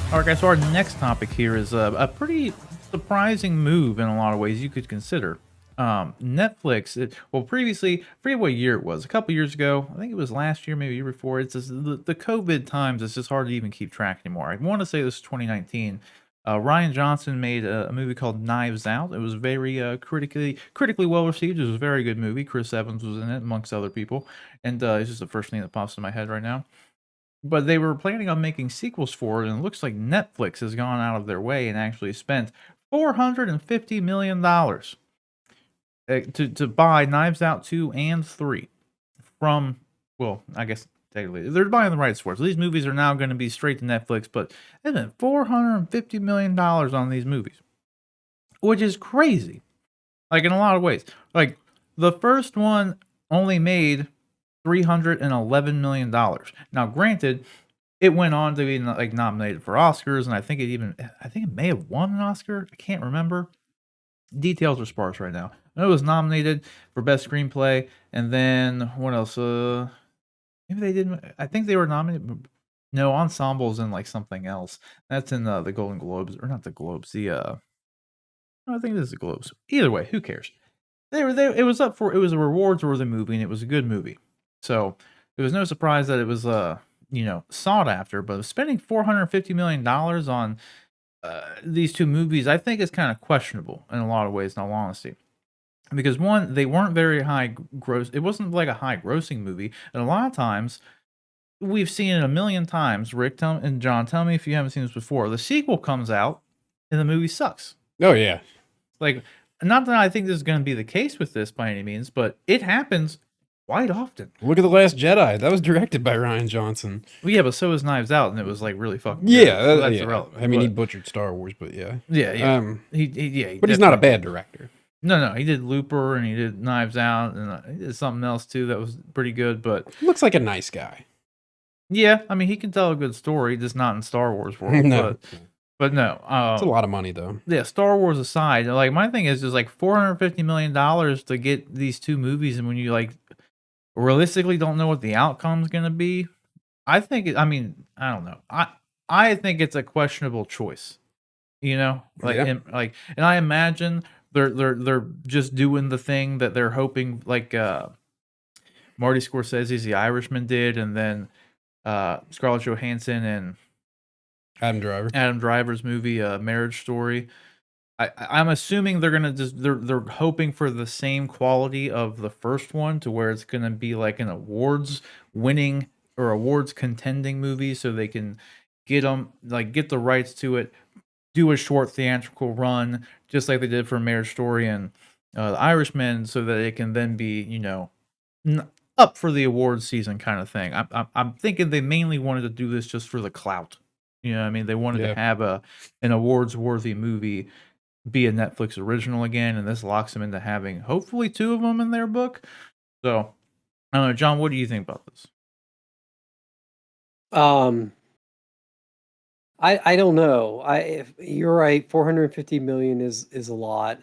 All right, guys. So our next topic here is a pretty surprising move in a lot of ways you could consider. Netflix, previously, I forget what year it was. A couple years ago, I think it was last year, maybe year before. It's just the COVID times. It's just hard to even keep track anymore. I want to say this is 2019. Rian Johnson made a movie called Knives Out. It was very critically well received. It was a very good movie. Chris Evans was in it, amongst other people, and it's just the first thing that pops in my head right now. But they were planning on making sequels for it, and it looks like Netflix has gone out of their way and actually spent $450 million to buy Knives Out 2 and 3 from, well, I guess technically they're buying the rights for it. So these movies are now going to be straight to Netflix, but they spent $450 million on these movies, which is crazy. Like, in a lot of ways. Like, the first one only made $311 million. Now, granted, it went on to be like nominated for Oscars, and I think it may have won an Oscar. I can't remember. Details are sparse right now. I know it was nominated for best screenplay, and then what else? Maybe they didn't. I think they were nominated. No, ensembles and like something else. That's in the Golden Globes, or not the Globes. I think this is the Globes. Either way, who cares? It was up for. It was a rewards worthy movie, and it was a good movie. So it was no surprise that it was sought after. But spending $450 million on these two movies, I think is kind of questionable in a lot of ways, in all honesty. Because one, they weren't very high gross. It wasn't like a high grossing movie, and a lot of times we've seen it a million times. Rick and John, tell me if you haven't seen this before. The sequel comes out, and the movie sucks. Oh yeah, like, not that I think this is going to be the case with this by any means, but it happens quite often. Look at The Last Jedi. That was directed by Rian Johnson. Well, yeah, but so was Knives Out, and it was like really fucking yeah. good. So that's yeah. irrelevant. I mean, he butchered Star Wars, but yeah. Yeah. But he's not a bad director. No, he did Looper and he did Knives Out, and he did something else too that was pretty good. But looks like a nice guy. Yeah, I mean, he can tell a good story, just not in Star Wars world. No. But no, it's a lot of money though. Yeah, Star Wars aside, like my thing is just like $450 million to get these two movies, and when you like realistically don't know what the outcome's gonna be, I think. I mean, I don't know. I think it's a questionable choice. Like, Yeah. and I imagine they're just doing the thing that they're hoping, like Marty Scorsese's The Irishman did, and then Scarlett Johansson and Adam Driver's movie, Marriage Story. I'm assuming they're gonna they're hoping for the same quality of the first one, to where it's gonna be like an awards winning or awards contending movie, so they can get the rights to it, do a short theatrical run, just like they did for Marriage Story and The Irishman, so that it can then be up for the awards season kind of thing. I'm thinking they mainly wanted to do this just for the clout. You know what I mean? They wanted to have an awards worthy movie be a Netflix original again, and this locks them into having hopefully two of them in their book. So I don't know, John, what do you think about this? I don't know. If you're right, 450 million is a lot,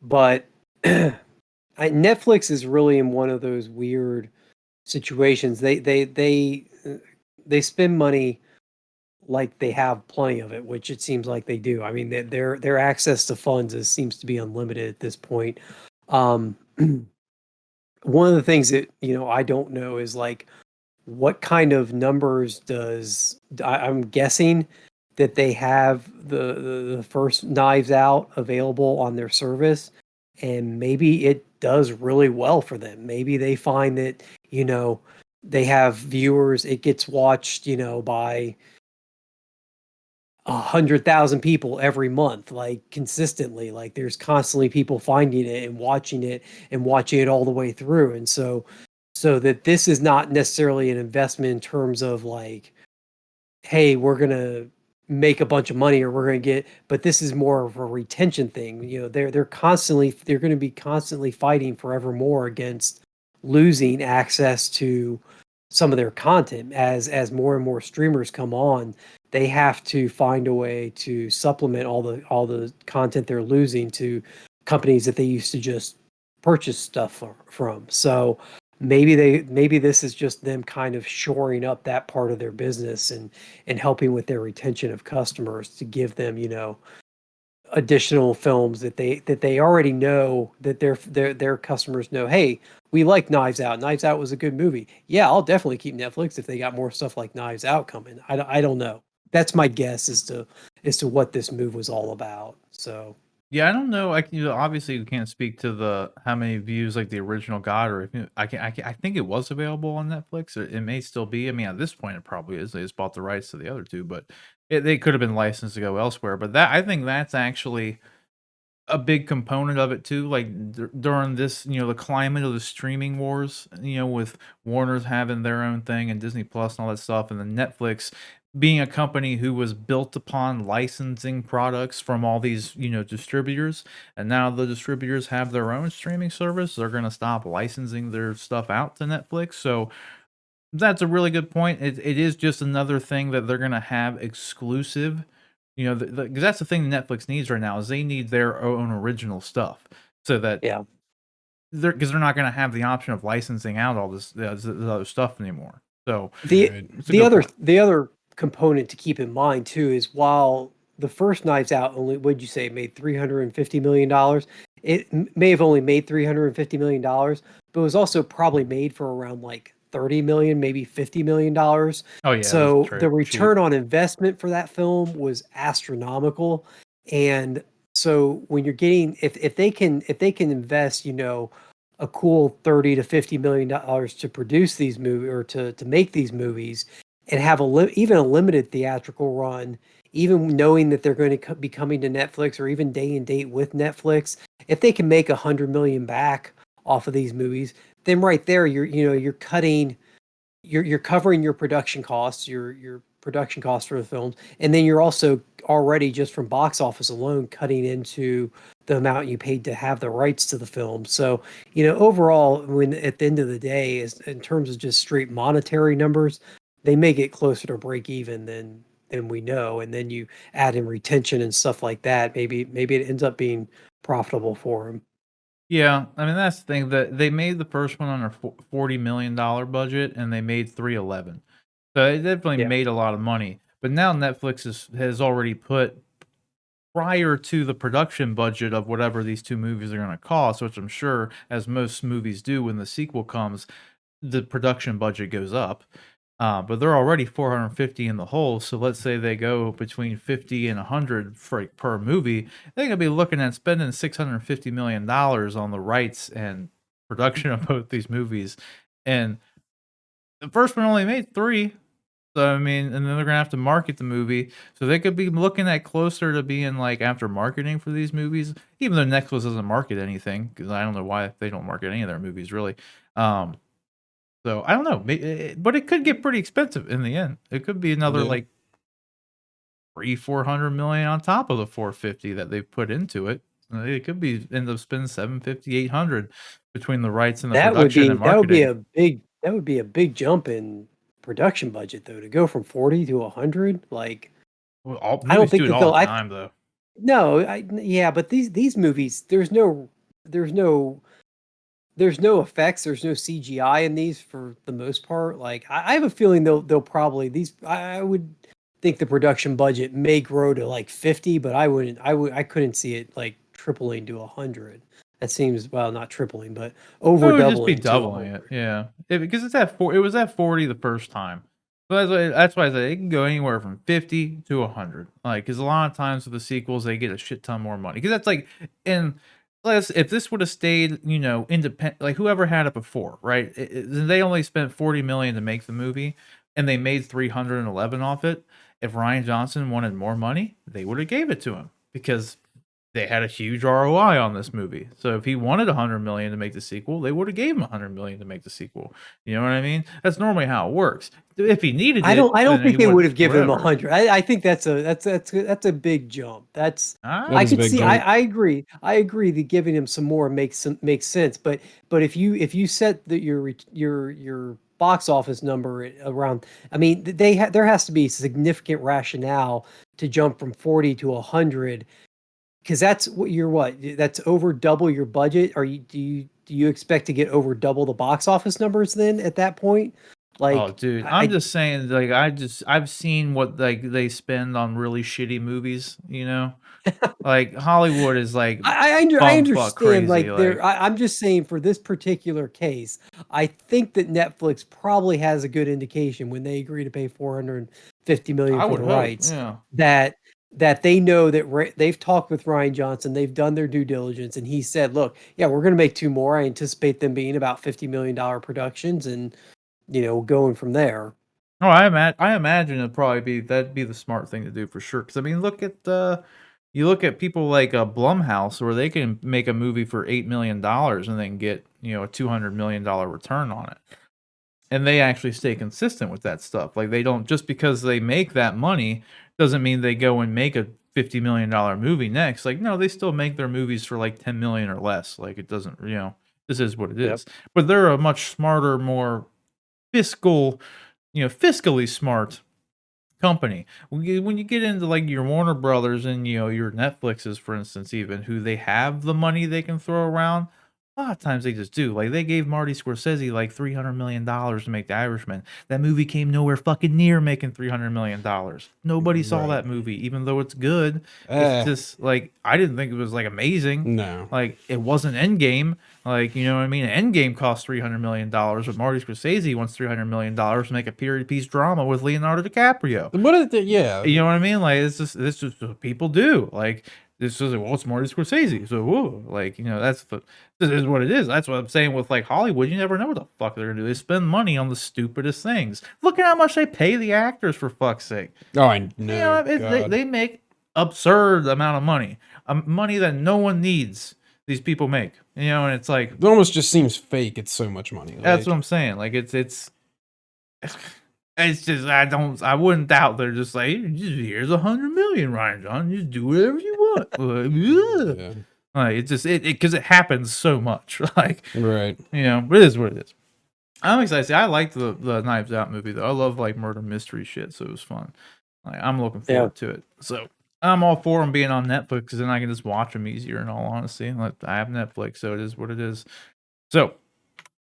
but Netflix is really in one of those weird situations. They spend money like they have plenty of it, which it seems like they do. I mean, their access to funds seems to be unlimited at this point. One of the things that I don't know is like what kind of numbers I'm guessing that they have the first Knives Out available on their service, and maybe it does really well for them. Maybe they find that they have viewers. It gets watched by 100,000 people every month, like consistently. Like there's constantly people finding it and watching it all the way through. And so that this is not necessarily an investment in terms of like, hey, we're going to make a bunch of money, or we're going to get, but this is more of a retention thing. They're going to be constantly fighting forevermore against losing access to some of their content as more and more streamers come on. They have to find a way to supplement all the content they're losing to companies that they used to just purchase stuff from. So maybe this is just them kind of shoring up that part of their business and helping with their retention of customers to give them, additional films that they already know that their customers know. Hey, we like Knives Out. Knives Out was a good movie. Yeah, I'll definitely keep Netflix if they got more stuff like Knives Out coming. I don't know. That's my guess as to what this move was all about. So Yeah, I don't know. Obviously we can't speak to the how many views like the original got, or if I think it was available on Netflix, or it may still be. I mean, at this point, it probably is. They just bought the rights to the other two, but they could have been licensed to go elsewhere. But I think that's actually a big component of it too. Like during this, the climate of the streaming wars, with Warner's having their own thing and Disney Plus and all that stuff, and then Netflix being a company who was built upon licensing products from all these, distributors, and now the distributors have their own streaming service. They're going to stop licensing their stuff out to Netflix. So that's a really good point. It is just another thing that they're gonna have exclusive, 'cause that's the thing Netflix needs right now is they need their own original stuff so that yeah. they're not gonna have the option of licensing out all this other stuff anymore. So The Right. it's a the good other point. the other component to keep in mind too is while the first Knives Out only, what'd you say, made $350 million, may have only made $350 million, but it was also probably made for around like 30 million, maybe $50 million. Oh yeah, it was So the cheap. return on investment for that film was astronomical. And so when you're getting, if they can invest, a cool 30 to $50 million to produce these movies, or to make these movies, and have even a limited theatrical run, even knowing that they're going to be coming to Netflix or even day and date with Netflix, if they can make 100 million back off of these movies, then right there you're cutting, you're covering your production costs, your production costs for the films, and then you're also already, just from box office alone, cutting into the amount you paid to have the rights to the film. So, overall, when at the end of the day, is in terms of just straight monetary numbers, they may get closer to break even than we know. And then you add in retention and stuff like that, maybe it ends up being profitable for them. Yeah, I mean that's the thing that they made the first one on a $40 million budget and they made 311. So it definitely Yeah. made a lot of money. But now Netflix has already put, prior to the production budget of whatever these two movies are going to cost, which I'm sure, as most movies do, when the sequel comes, the production budget goes up. But they're already 450 in the hole. So let's say they go between 50 and 100 per movie, they're going to be looking at spending $650 million on the rights and production of both these movies. And the first one only made three. So I mean, and then they're gonna have to market the movie, so they could be looking at closer to being like after marketing for these movies, even though Netflix doesn't market anything, because I don't know why they don't market any of their movies really. Um, so I don't know, but it could get pretty expensive in the end. It could be another Yeah. like 300-400 million on top of the 450 that they've put into it. It could be end up spending 750, 800 between the rights and the That would production be and marketing. that would be a big jump in production budget, though, to go from 40 to 100. Like, Well, all I don't movies think do it that all they'll. the time though. No, yeah, but these movies, there's no there's no effects, there's no CGI in these for the most part. Like, I have a feeling they'll probably, I would think the production budget may grow to like 50, but I couldn't see it like tripling to 100. That seems, well, not tripling, but over Oh, it would just be doubling to doubling it, 100. yeah. Because it's at it was at 40 the first time. So that's why I said it can go anywhere from 50 to 100. Like, because a lot of times with the sequels, they get a shit ton more money. Because that's like, and if this would have stayed, independent, like whoever had it before, right? They only spent 40 million to make the movie, and they made 311 off it. If Rian Johnson wanted more money, they would have gave it to him because they had a huge ROI on this movie. So if he wanted 100 million to make the sequel, they would have gave him 100 million to make the sequel. You know what I mean? That's normally how it works. If he needed I it, don't then he think they would would have given him whatever. 100. I think that's a big jump. Ah, That I is a could big see. jump. I agree. I agree that giving him some more makes sense. But if you set your box office number at around, I mean, there has to be significant rationale to jump from 40 to 100, because that's over double your budget. Do you do you expect to get over double the box office numbers then at that point? Like, Oh, dude, I'm just saying, like, I've seen what like they spend on really shitty movies, you know? Like Hollywood is like I bumfuck understand, crazy, like, like I'm just saying for this particular case, I think that Netflix probably has a good indication when they agree to pay 450 million I for would the hope, rights yeah. that they know that they've talked with Rian Johnson, they've done their due diligence, and he said, "Look, yeah, we're going to make 2 more. I anticipate them being about $50 million productions, and going from there." No, I imagine that'd be the smart thing to do for sure. Because I mean, you look at people like Blumhouse, where they can make a movie for $8 million and then get a $200 million return on it, and they actually stay consistent with that stuff. Like they don't, just because they make that money doesn't mean they go and make a $50 million movie next. Like no, they still make their movies for like 10 million or less. Like it doesn't, this is what it Yep. is. But they're a much smarter, more fiscally smart company. When you get into like your Warner Brothers and your Netflixes, for instance, even who they have the money they can throw around, a lot of times they just do. Like they gave Marty Scorsese like $300 million to make The Irishman. That movie came nowhere fucking near making $300 million. Nobody saw Right. that movie, even though it's good. Eh. It's just like I didn't think it was like amazing. No. Like it wasn't Endgame. Like you know what I mean? Endgame cost $300 million, but Marty Scorsese wants $300 million to make a period piece drama with Leonardo DiCaprio. What is it? Yeah. You know what I mean? Like it's just what people do. Like this is it's Marty Scorsese. So whoa, like this is what it is. That's what I'm saying with like Hollywood. You never know what the fuck they're gonna do. They spend money on the stupidest things. Look at how much they pay the actors, for fuck's sake. Oh, I know. They make absurd amount of money, money that no one needs. These people make, and it's like It almost just seems fake. It's so much money. that's what I'm saying. Like it's just I wouldn't doubt they're just like here's 100 million, Rian Johnson, just do whatever you want. Like, Yeah. like it's just because it happens so much. Like Right. but it is what it is. I'm excited. See, I liked the Knives Out movie though. I love like murder mystery shit, so it was fun. Like I'm looking forward to it. So I'm all for them being on Netflix because then I can just watch them easier. In all honesty, like I have Netflix, so it is what it is. So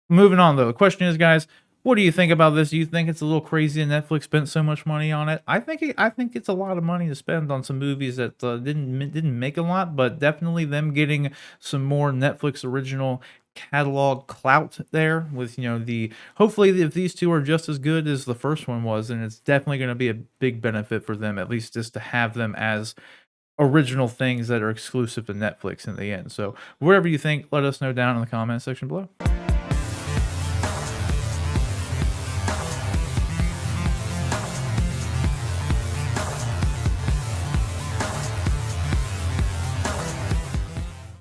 moving on though, the question is, guys, what do you think about this? Do you think it's a little crazy that Netflix spent so much money on it? I think it's a lot of money to spend on some movies that didn't make a lot, but definitely them getting some more Netflix original catalog clout there with hopefully if these two are just as good as the first one was, then it's definitely going to be a big benefit for them, at least just to have them as original things that are exclusive to Netflix in the end. So whatever you think, let us know down in the comment section below.